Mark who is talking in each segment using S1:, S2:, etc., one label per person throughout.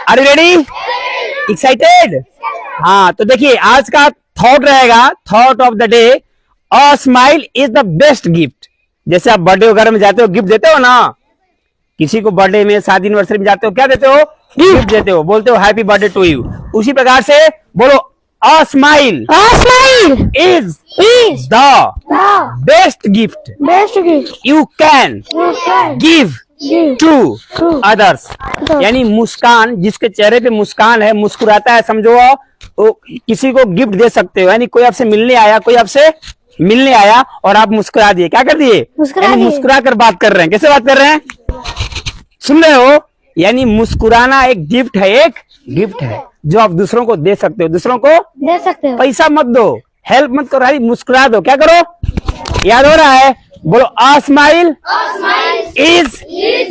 S1: Are you ready? Excited? हाँ, तो देखिए आज का थॉट रहेगा, thought of the day, a smile is the best gift. जैसे आप बर्थडे वगैरह में जाते हो, गिफ्ट देते हो ना, किसी को बर्थडे में, शादी एनिवर्सरी में जाते हो, क्या देते हो? गिफ्ट देते हो, बोलते हो हैप्पी बर्थडे टू यू। उसी प्रकार से बोलो, a smile is the best gift you can give to others. यानी मुस्कान, जिसके चेहरे पे मुस्कान है, मुस्कुराता है, समझो वो किसी को गिफ्ट दे सकते हो। यानी कोई आपसे मिलने आया और आप मुस्कुरा दिए, क्या कर दिए? मुस्कुरा कर बात कर रहे हैं। कैसे बात कर रहे हैं? सुन रहे हो? यानी मुस्कुराना एक गिफ्ट है जो आप दूसरों को दे सकते हो। दूसरों को दे सकते हो, पैसा मत दो, हेल्प मत करो, मुस्कुरा दो। क्या करो? याद हो रहा है? बोलो, a smile is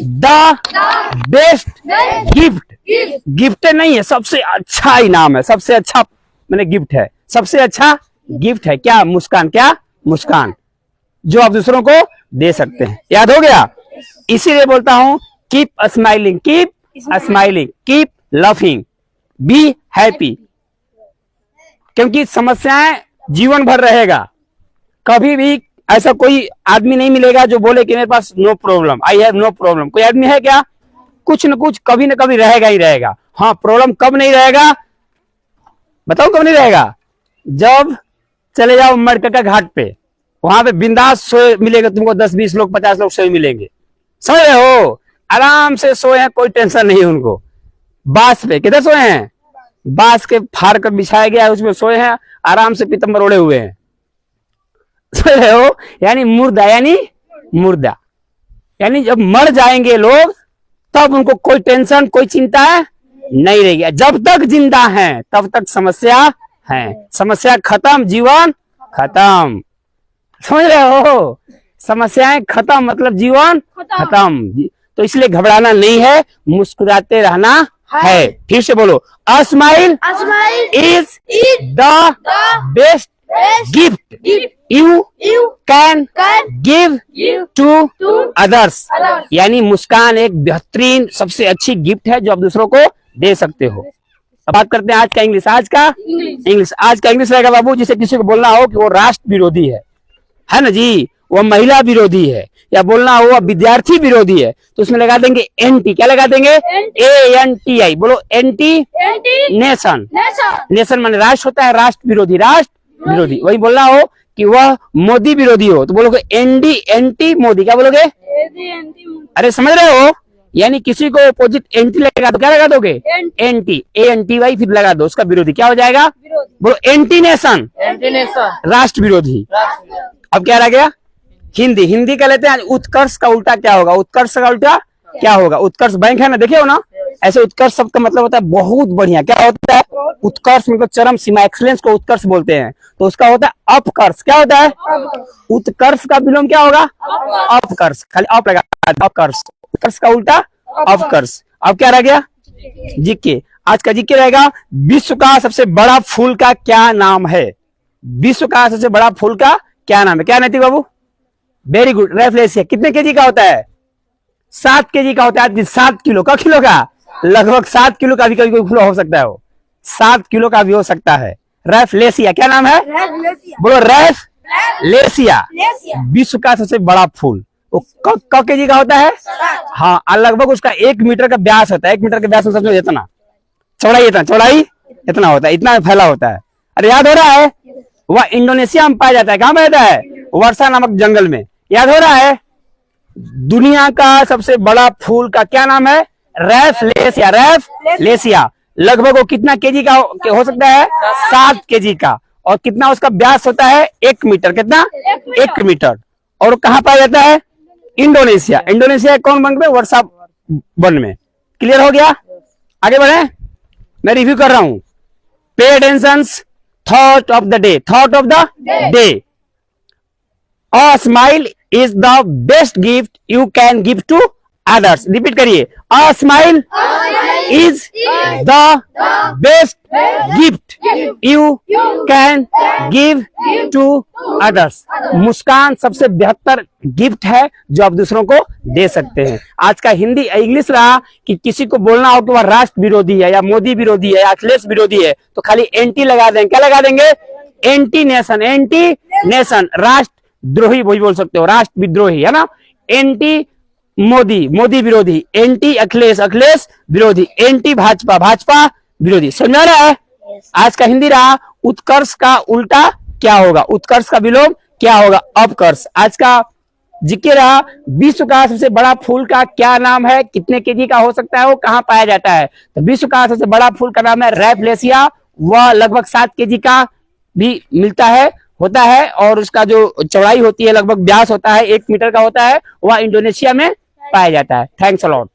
S1: the best gift. Gift नहीं है, सबसे अच्छा इनाम है, सबसे अच्छा मैंने गिफ्ट है, सबसे अच्छा गिफ्ट है। क्या? मुस्कान। क्या? मुस्कान, जो आप दूसरों को दे सकते हैं। याद हो गया? इसीलिए बोलता हूं, keep smiling, keep smiling, keep laughing, be happy. क्योंकि समस्याएं जीवन भर रहेगा। कभी भी ऐसा कोई आदमी नहीं मिलेगा जो बोले कि मेरे पास no problem, I have no problem. कोई आदमी है क्या? कुछ न कुछ कभी न कभी रहेगा ही रहेगा। हाँ, प्रॉब्लम कब नहीं रहेगा? बताओ कब नहीं रहेगा? जब चले जाओ मरकटा घाट पे, वहां पे बिंदास सोए मिलेगा तुमको, 10-20 लोग, 50 लोग सोए मिलेंगे। समझ रहे हो? आराम से सोए हैं, कोई टेंशन नहीं है उनको। बांस पे किधर सोए हैं? बांस के फाड़ कर बिछाया गया है, उसमें सोए हैं, आराम से पीतम्बर ओढ़े हुए हैं। समझ रहे हो? यानी मुर्दा, यानी जब मर जाएंगे लोग तब उनको कोई टेंशन, कोई चिंता नहीं रहेगी। जब तक जिंदा हैं तब तक समस्या है। समस्या खत्म, जीवन खत्म। समझ रहे हो? समस्याएं खत्म मतलब जीवन खत्म। तो इसलिए घबराना नहीं है, मुस्कुराते रहना है। फिर से बोलो, a smile is the best gift you can give to others. यानी मुस्कान एक बेहतरीन, सबसे अच्छी गिफ्ट है जो आप दूसरों को दे सकते हो। अब बात करते हैं आज का इंग्लिश। आज का इंग्लिश रहेगा बाबू, जिसे किसी को बोलना हो कि वो राष्ट्र विरोधी है ना जी, वो महिला विरोधी है, या बोलना हो विद्यार्थी विरोधी है, तो उसमें लगा देंगे एंटी। क्या लगा देंगे? ANTI। बोलो, एंटी नेशन। नेशन माने राष्ट्र होता है, राष्ट्र विरोधी। वही बोलना हो कि वह मोदी विरोधी हो तो बोलोगे एंटी मोदी। क्या बोलोगे? अरे समझ रहे हो? यानी किसी को अपोजिट एंटी लगा दो, क्या लगा दोगे? एंटी, ANTY फिर लगा दो, उसका विरोधी क्या हो जाएगा? बोलो, एंटी नेशन, राष्ट्र विरोधी। अब क्या रह गया? हिंदी का लेते हैं। उत्कर्ष का उल्टा क्या होगा? उत्कर्ष का उल्टा क्या होगा? उत्कर्ष बैंक है ना, देखे हो ना? ऐसे उत्कर्ष शब्द का मतलब होता है बहुत बढ़िया। क्या होता है? उत्कर्ष मतलब चरम सीमा, एक्सीलेंस को उत्कर्ष बोलते हैं। तो उसका होता है अपकर्ष। क्या होता है? उत्कर्ष का विलोम क्या होगा? अपकर्ष। खाली अप लगा, अपकर्ष। उत्कर्ष का उल्टा अपकर्ष। अब क्या रह गया? जीके। आज का जीके रहेगा, विश्व का सबसे बड़ा फूल का क्या नाम है? विश्व का सबसे बड़ा फूल का क्या नाम है? क्या Naitik Babu? Very good, rafflesia. कितने केजी का होता है? 7 केजी का होता है। 7 किलो का, किलो का लगभग 7 किलो का भी कभी कोई फूल हो सकता है, वो 7 किलो का भी हो सकता है। रेफ्लेसिया। क्या नाम है? बोलो, रेफ्लेसिया। विश्व का सबसे बड़ा फूल वो क केजी का होता है। हाँ, लगभग उसका 1 मीटर का व्यास होता है। 1 मीटर का व्यास में समझो इतना, चौड़ाई इतना होता है, इतना फैला होता है। अरे याद हो रहा है? वह इंडोनेशिया में पाया जाता है। कहां पाया जाता है? वर्षा नामक जंगल में। याद हो रहा है? दुनिया का सबसे बड़ा फूल का क्या नाम है? रेफ्लेसिया। लगभग वो कितना केजी का हो सकता है? 7 केजी का। और कितना उसका व्यास होता है? 1 मीटर। कितना? 1 मीटर। और कहां पाया जाता है? इंडोनेशिया कौन वन में? वर्षा वन में। क्लियर हो गया? आगे बढ़े, मैं रिव्यू कर रहा हूं। Pay attention, thought of the day. A smile is the best gift you can give to others. Repeat करिए, a smile is the best gift you can give to others. मुस्कान सबसे बेहतर गिफ्ट है जो आप दूसरों को दे सकते हैं। आज का हिंदी इंग्लिश रहा कि किसी को बोलना हो कि वह राष्ट्र विरोधी है या मोदी विरोधी है या अखिलेश विरोधी है तो खाली एंटी लगा देंगे। क्या लगा देंगे? एंटी नेशन, राष्ट्र द्रोही वही बोल सकते हो, राष्ट्र विद्रोही है ना। एंटी मोदी विरोधी, एंटी अखिलेश विरोधी, एंटी भाजपा विरोधी। समझ रहा है? आज का हिंदी रहा उत्कर्ष का उल्टा क्या होगा, उत्कर्ष का विलोम क्या होगा, अपकर्ष। आज का जीके रहा विश्व का सबसे बड़ा फूल का क्या नाम है, कितने केजी का हो सकता है, वो कहाँ पाया जाता है। तो विश्व का सबसे बड़ा फूल का नाम है रैफलेशिया। वह लगभग 7 केजी का भी मिलता है, होता है, और उसका जो चौड़ाई होती है लगभग व्यास होता है 1 मीटर का होता है, वह इंडोनेशिया में पाया जाता है। Thanks a lot.